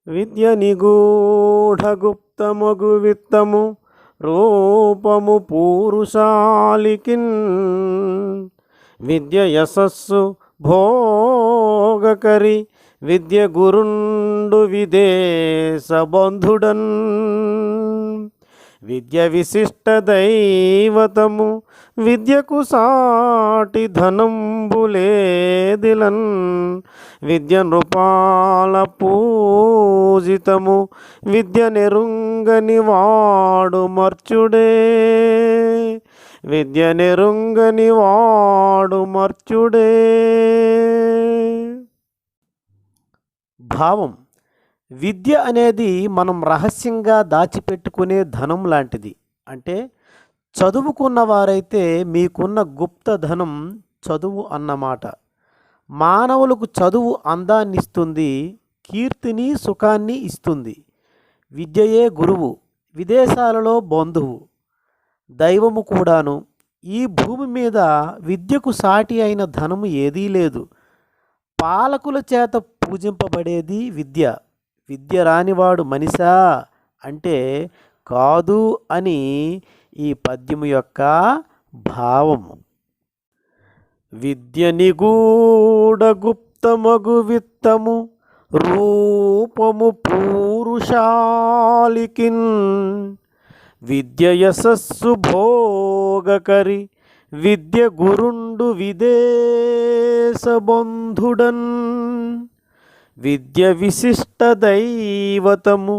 విద్య నిగూఢ గుప్తమగు విత్తము రూపము పూరుషాలికిన్ విద్య యశస్సు భోగకరి విద్య గురుండు విదేశ బంధుడన్ విద్య విశిష్ట దైవతము విద్యకు సాటి ధనంబులేదిలన్ విద్య నృపాల పూజితము విద్య నెరుంగని వాడు మర్చుడే విద్య నెరుంగని వాడు మర్చుడే. భావం: విద్య అనేది మనం రహస్యంగా దాచిపెట్టుకునే ధనం లాంటిది. అంటే చదువుకున్న వారైతే మీకున్న గుప్త ధనం చదువు అన్నమాట. మానవులకు చదువు అందాన్ని ఇస్తుంది, కీర్తిని సుఖాన్ని ఇస్తుంది. విద్యయే గురువు, విదేశాలలో బంధువు, దైవము కూడాను. ఈ భూమి మీద విద్యకు సాటి అయిన ధనము ఏదీ లేదు. పాలకుల చేత పూజింపబడేది విద్య. విద్య రానివాడు మనిషా అంటే కాదు అని ఈ పద్యము యొక్క భావము. విద్య నిగూఢ గుప్తమగు విత్తము రూపము పూరుషాలికిన్ విద్య యశస్సు భోగకరి విద్య గురుండు విదేశ బంధుడన్ విద్య విశిష్ట దైవతము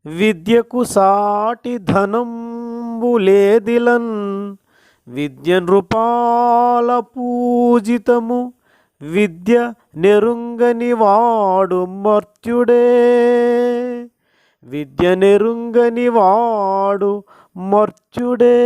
విద్యకు సాటి ధనంబులేదిలన్ విద్య నృపాల పూజితము విద్య నెరుంగని వాడు మర్త్యుడే విద్య నెరుంగని వాడు మర్త్యుడే.